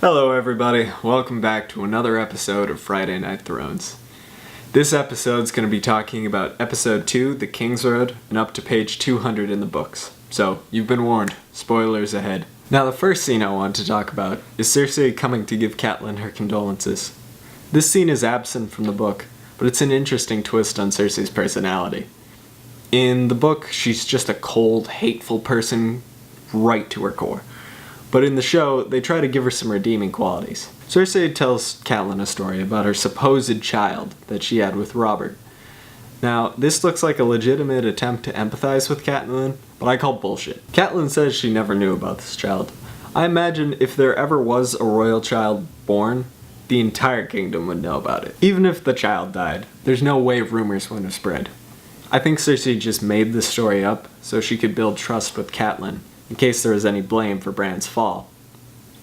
Hello everybody, welcome back to another episode of Friday Night Thrones. This episode's going to be talking about episode 2, the Kingsroad, and up to page 200 in the books. So, you've been warned, spoilers ahead. Now the first scene I want to talk about is Cersei coming to give Catelyn her condolences. This scene is absent from the book, but it's an interesting twist on Cersei's personality. In the book, she's just a cold, hateful person right to her core. But in the show, they try to give her some redeeming qualities. Cersei tells Catelyn a story about her supposed child that she had with Robert. Now, this looks like a legitimate attempt to empathize with Catelyn, but I call bullshit. Catelyn says she never knew about this child. I imagine if there ever was a royal child born, the entire kingdom would know about it. Even if the child died, there's no way rumors wouldn't have spread. I think Cersei just made this story up so she could build trust with Catelyn, in case there was any blame for Bran's fall.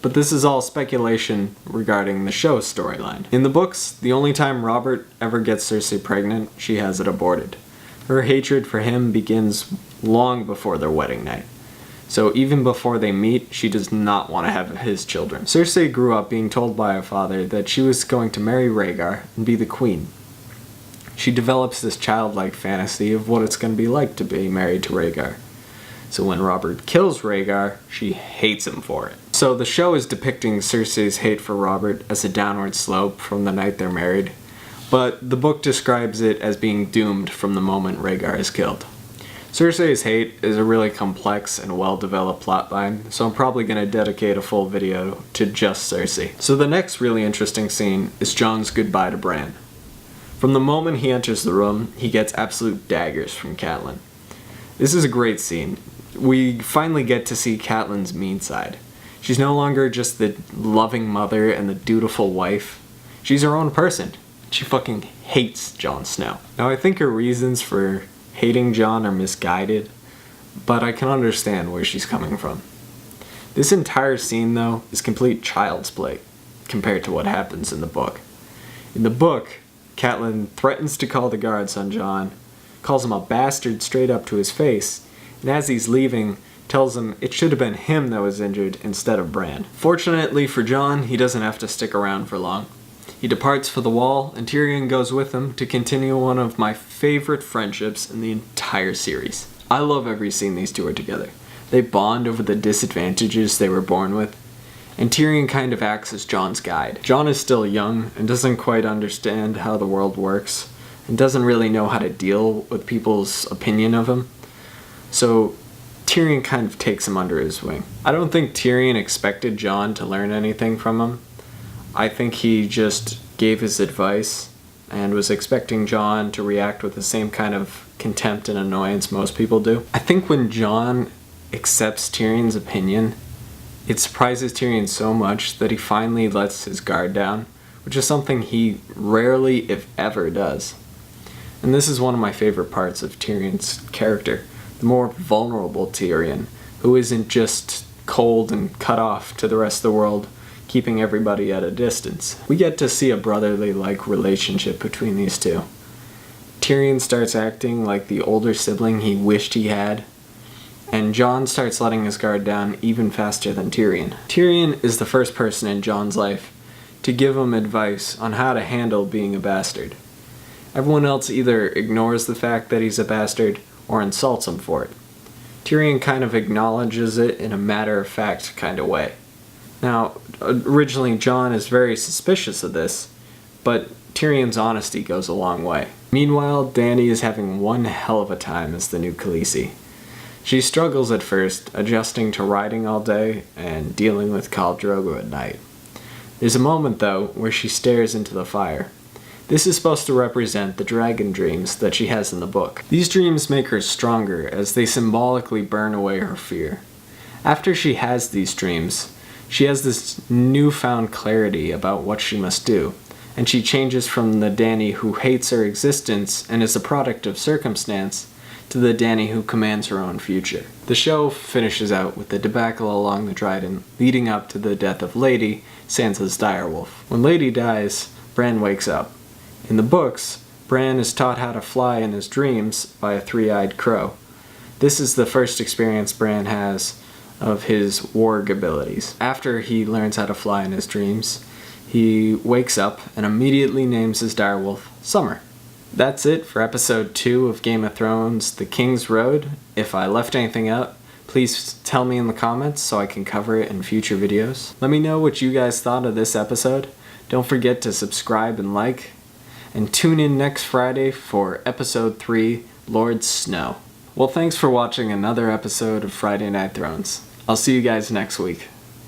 But this is all speculation regarding the show's storyline. In the books, the only time Robert ever gets Cersei pregnant, she has it aborted. Her hatred for him begins long before their wedding night. So even before they meet, she does not want to have his children. Cersei grew up being told by her father that she was going to marry Rhaegar and be the queen. She develops this childlike fantasy of what it's going to be like to be married to Rhaegar. So when Robert kills Rhaegar, she hates him for it. So the show is depicting Cersei's hate for Robert as a downward slope from the night they're married, but the book describes it as being doomed from the moment Rhaegar is killed. Cersei's hate is a really complex and well-developed plotline, so I'm probably going to dedicate a full video to just Cersei. So the next really interesting scene is Jon's goodbye to Bran. From the moment he enters the room, he gets absolute daggers from Catelyn. This is a great scene. We finally get to see Catelyn's mean side. She's no longer just the loving mother and the dutiful wife. She's her own person. She fucking hates Jon Snow. Now I think her reasons for hating Jon are misguided, but I can understand where she's coming from. This entire scene, though, is complete child's play compared to what happens in the book. In the book, Catelyn threatens to call the guards on Jon, calls him a bastard straight up to his face, and as he's leaving, tells him it should have been him that was injured instead of Bran. Fortunately for Jon, he doesn't have to stick around for long. He departs for the Wall, and Tyrion goes with him to continue one of my favorite friendships in the entire series. I love every scene these two are together. They bond over the disadvantages they were born with, and Tyrion kind of acts as Jon's guide. Jon is still young and doesn't quite understand how the world works, and doesn't really know how to deal with people's opinion of him. So Tyrion kind of takes him under his wing. I don't think Tyrion expected Jon to learn anything from him. I think he just gave his advice and was expecting Jon to react with the same kind of contempt and annoyance most people do. I think when Jon accepts Tyrion's opinion, it surprises Tyrion so much that he finally lets his guard down, which is something he rarely, if ever, does. And this is one of my favorite parts of Tyrion's character. The more vulnerable Tyrion, who isn't just cold and cut off to the rest of the world, keeping everybody at a distance. We get to see a brotherly-like relationship between these two. Tyrion starts acting like the older sibling he wished he had, and Jon starts letting his guard down even faster than Tyrion. Tyrion is the first person in Jon's life to give him advice on how to handle being a bastard. Everyone else either ignores the fact that he's a bastard or insults him for it. Tyrion kind of acknowledges it in a matter-of-fact kind of way. Now, originally Jon is very suspicious of this, but Tyrion's honesty goes a long way. Meanwhile, Dany is having one hell of a time as the new Khaleesi. She struggles at first, adjusting to riding all day and dealing with Khal Drogo at night. There's a moment, though, where she stares into the fire. This is supposed to represent the dragon dreams that she has in the book. These dreams make her stronger as they symbolically burn away her fear. After she has these dreams, she has this newfound clarity about what she must do, and she changes from the Dany who hates her existence and is a product of circumstance to the Dany who commands her own future. The show finishes out with the debacle along the Dryden leading up to the death of Lady, Sansa's direwolf. When Lady dies, Bran wakes up. In the books, Bran is taught how to fly in his dreams by a three-eyed crow. This is the first experience Bran has of his warg abilities. After he learns how to fly in his dreams, he wakes up and immediately names his direwolf Summer. That's it for episode 2 of Game of Thrones, The King's Road. If I left anything out, please tell me in the comments so I can cover it in future videos. Let me know what you guys thought of this episode. Don't forget to subscribe and like. And tune in next Friday for episode 3, Lord Snow. Well, thanks for watching another episode of Friday Night Thrones. I'll see you guys next week.